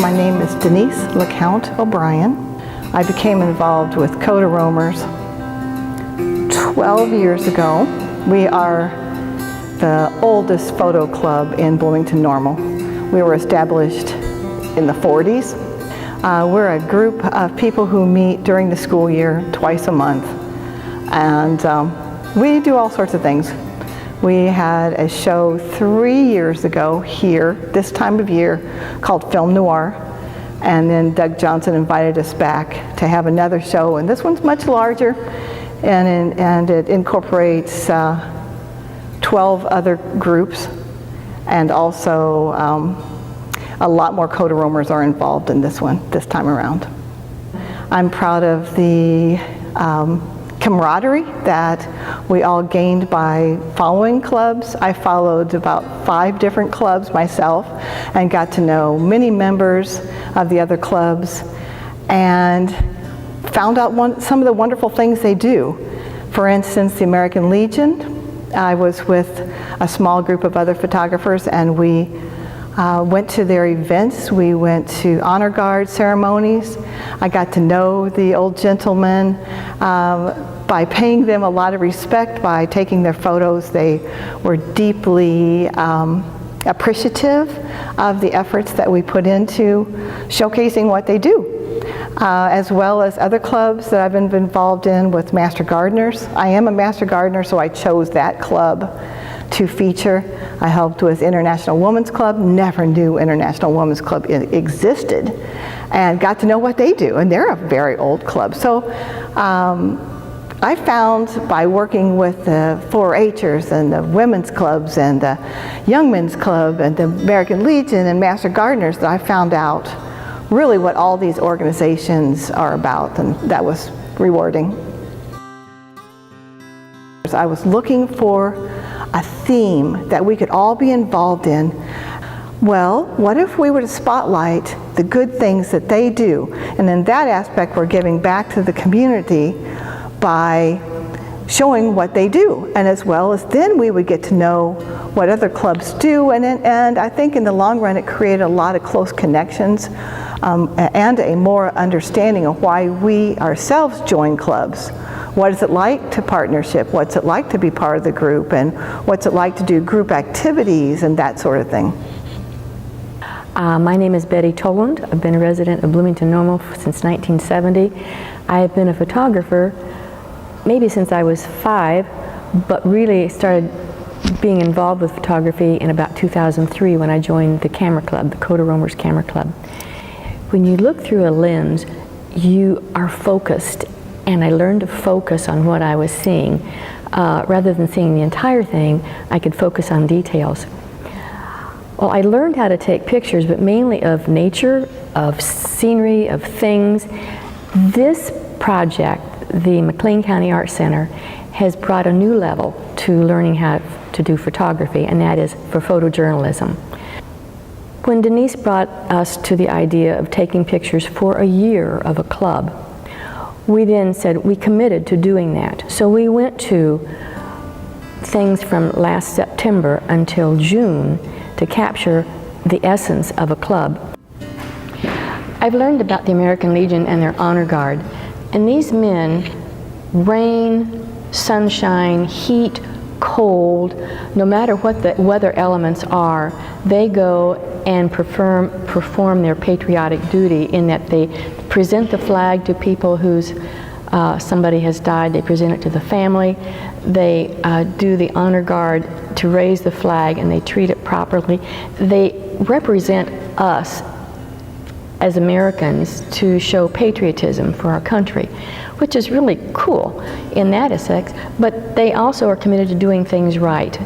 My name is Denise LeCount O'Brien. I became involved with Kodaroamers 12 years ago. We are the oldest photo club in Bloomington Normal. We were established in the 40s. We're a group of people who meet during the school year twice a month, and we do all sorts of things. We had a show 3 years ago here, this time of year, called Film Noir, and then Doug Johnson invited us back to have another show, and this one's much larger, and it incorporates 12 other groups, and also a lot more Kodaroamers are involved in this one this time around. I'm proud of the camaraderie that we all gained by following clubs. I followed about 5 different clubs myself and got to know many members of the other clubs and found out some of the wonderful things they do. For instance, the American Legion, I was with a small group of other photographers, and we went to their events. We went to honor guard ceremonies. I got to know the old gentlemen by paying them a lot of respect, by taking their photos. They were deeply appreciative of the efforts that we put into showcasing what they do, as well as other clubs that I've been involved in with Master Gardeners. I am a Master Gardener, so I chose that club to feature. I helped with International Women's Club, never knew International Women's Club existed, and got to know what they do, and they're a very old club. So I found by working with the 4-H'ers and the women's clubs and the Young Men's Club and the American Legion and Master Gardeners that I found out really what all these organizations are about, and that was rewarding. I was looking for a theme that we could all be involved in. Well, what if we were to spotlight the good things that they do? And in that aspect, we're giving back to the community by showing what they do, and as well as then we would get to know what other clubs do, and I think in the long run it created a lot of close connections and a more understanding of why we ourselves join clubs. What is it like to partnership? What's it like to be part of the group? And what's it like to do group activities and that sort of thing? My name is Betty Toland. I've been a resident of Bloomington Normal since 1970. I have been a photographer maybe since I was 5, but really started being involved with photography in about 2003 when I joined the camera club, the Kodaroamers Camera Club. When you look through a lens, you are focused, and I learned to focus on what I was seeing. Rather than seeing the entire thing, I could focus on details. Well, I learned how to take pictures, but mainly of nature, of scenery, of things. This project, the McLean County Art Center, has brought a new level to learning how to do photography, and that is for photojournalism. When Denise brought us to the idea of taking pictures for a year of a club, we then said we committed to doing that. So we went to things from last September until June to capture the essence of a club. I've learned about the American Legion and their honor guard, and these men, rain, sunshine, heat, cold, no matter what the weather elements are, they go and perform their patriotic duty in that they present the flag to people whose somebody has died. They present it to the family. They do the honor guard to raise the flag, and they treat it properly. They represent us as Americans to show patriotism for our country, which is really cool in that aspect, but they also are committed to doing things right.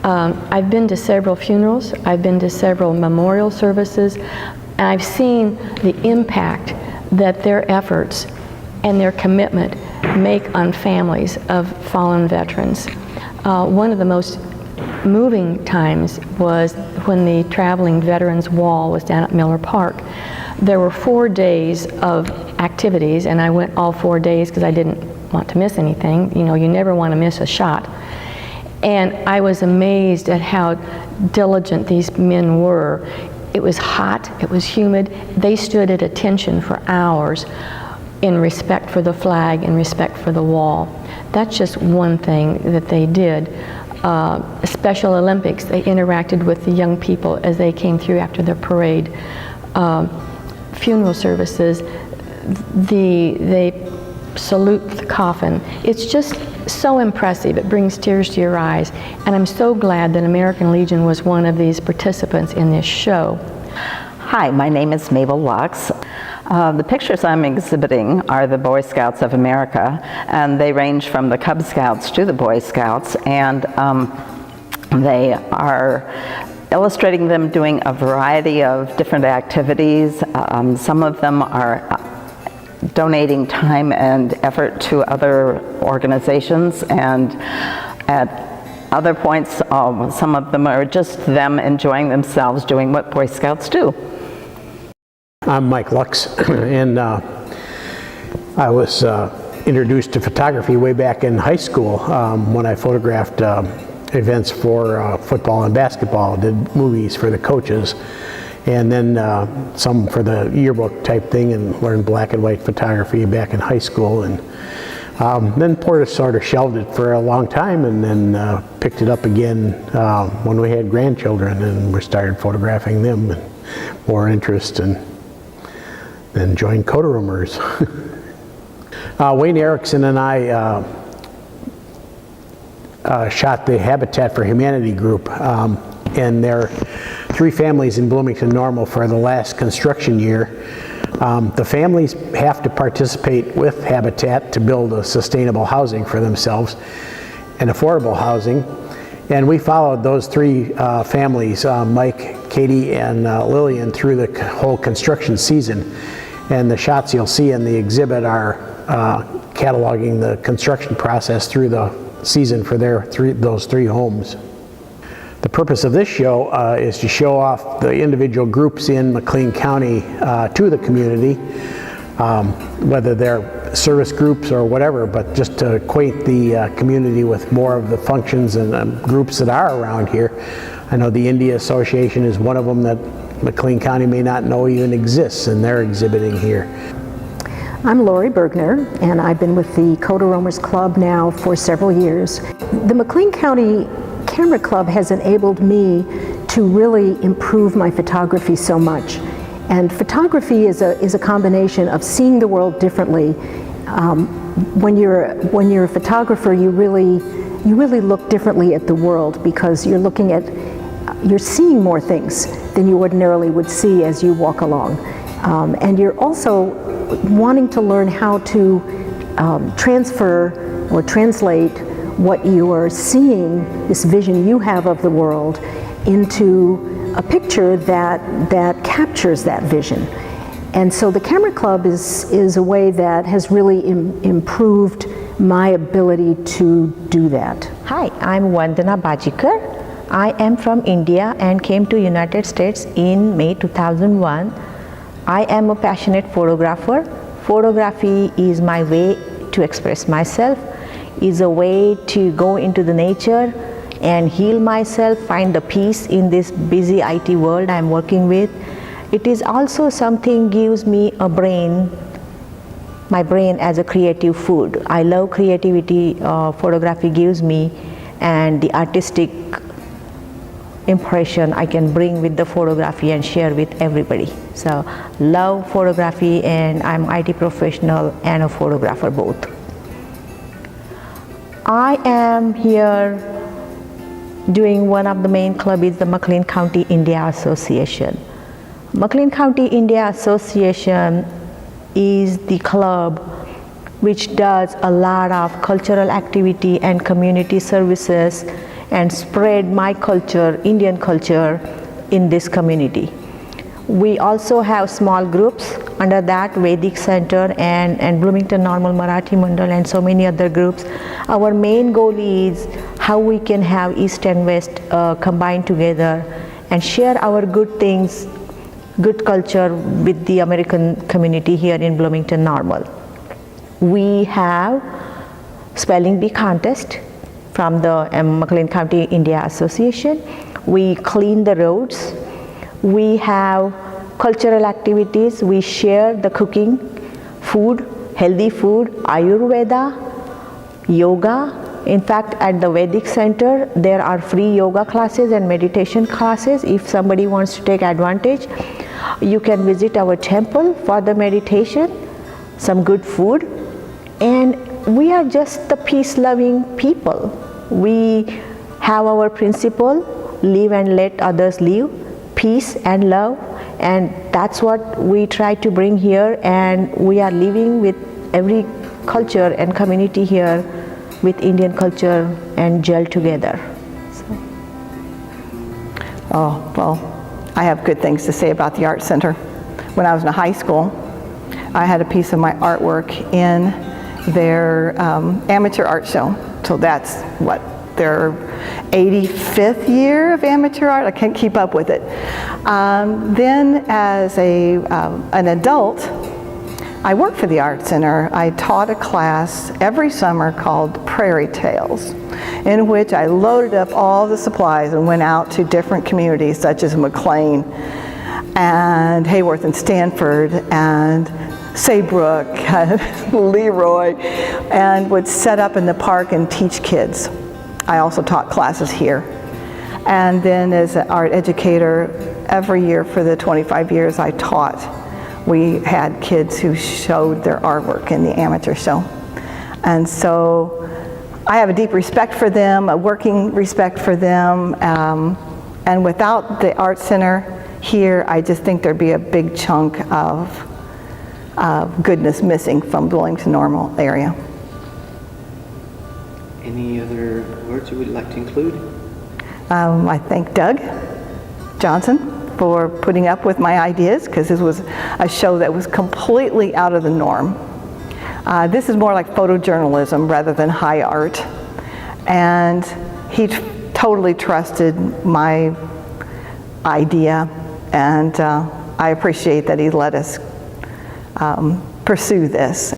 I've been to several funerals, I've been to several memorial services, and I've seen the impact that their efforts and their commitment make on families of fallen veterans. One of the most moving times was when the traveling veterans wall was down at Miller Park. There were 4 days of activities, and I went all 4 days because I didn't want to miss anything. You know, you never want to miss a shot. And I was amazed at how diligent these men were It was hot, it was humid. They stood at attention for hours in respect for the flag, in respect for the wall. That's just one thing that they did. Special Olympics, they interacted with the young people as they came through after their parade. Funeral services, they salute the coffin. It's just so impressive. It brings tears to your eyes. And I'm so glad that American Legion was one of these participants in this show. Hi, my name is Mabel Lux. The pictures I'm exhibiting are the Boy Scouts of America, and they range from the Cub Scouts to the Boy Scouts, and they are illustrating them doing a variety of different activities. Some of them are donating time and effort to other organizations, and at other points, some of them are just them enjoying themselves doing what Boy Scouts do. I'm Mike Lux, and I was introduced to photography way back in high school when I photographed events for football and basketball, did movies for the coaches, and then some for the yearbook type thing, and learned black and white photography back in high school. And then Porter sort of shelved it for a long time, and then picked it up again when we had grandchildren, and we started photographing them, and more interest, and then joined Kodaroamers. Wayne Erickson and I shot the Habitat for Humanity group, and there are 3 families in Bloomington Normal for the last construction year. The families have to participate with Habitat to build a sustainable housing for themselves and affordable housing. And we followed those 3 families, Mike, Katie, and Lillian, through the whole construction season. And the shots you'll see in the exhibit are cataloging the construction process through the season for those 3 homes. The purpose of this show is to show off the individual groups in McLean County to the community, whether they're service groups or whatever, but just to acquaint the community with more of the functions and groups that are around here. I know the India Association is one of them that McLean County may not know even exists, and they're exhibiting here. I'm Lori Bergner, and I've been with the Kodaroamers Club now for several years. The McLean County Camera Club has enabled me to really improve my photography so much. And photography is a combination of seeing the world differently. When you're a photographer, you really look differently at the world, because you're seeing more things than you ordinarily would see as you walk along. And you're also wanting to learn how to transfer or translate what you are seeing, this vision you have of the world, into a picture that captures that vision. And so the Camera Club is a way that has really improved my ability to do that. Hi, I'm Vandana Bajikar. I am from India and came to United States in May 2001. I am a passionate photographer. Photography is my way to express myself, is a way to go into the nature and heal myself, find the peace in this busy IT world I'm working with. It is also something gives me a brain, my brain as a creative food. I love creativity, photography gives me, and the artistic impression I can bring with the photography and share with everybody. So love photography, and I'm IT professional and a photographer both. I am here doing one of the main club is the McLean County India Association. McLean County India Association is the club which does a lot of cultural activity and community services and spread my culture, Indian culture, in this community. We also have small groups under that, Vedic Center and Bloomington Normal Marathi Mandal and so many other groups. Our main goal is how we can have East and West combined together and share our good things, good culture with the American community here in Bloomington Normal. We have spelling bee contest from the McLean County India Association. We clean the roads. We have cultural activities. We share the cooking, food, healthy food, Ayurveda, yoga. In fact, at the Vedic Center, there are free yoga classes and meditation classes. If somebody wants to take advantage, you can visit our temple for the meditation, some good food, and we are just the peace-loving people. We have our principle, live and let others live, peace and love, and that's what we try to bring here, and we are living with every culture and community here with Indian culture and gel together. Oh, well, I have good things to say about the Art Center. When I was in high school, I had a piece of my artwork in their amateur art show. So that's what, their 85th year of amateur art? I can't keep up with it. Then as an adult, I worked for the Art Center. I taught a class every summer called Prairie Tales, in which I loaded up all the supplies and went out to different communities such as McLean and Hayworth and Stanford and Saybrook, Leroy, and would set up in the park and teach kids. I also taught classes here. And then as an art educator, every year for the 25 years I taught, we had kids who showed their artwork in the amateur show. And so I have a deep respect for them, a working respect for them, and without the Art Center here, I just think there'd be a big chunk of goodness missing from Bloomington Normal area. Any other words you would like to include? I thank Doug Johnson for putting up with my ideas, because this was a show that was completely out of the norm. This is more like photojournalism rather than high art, and he totally trusted my idea, and I appreciate that he let us pursue this.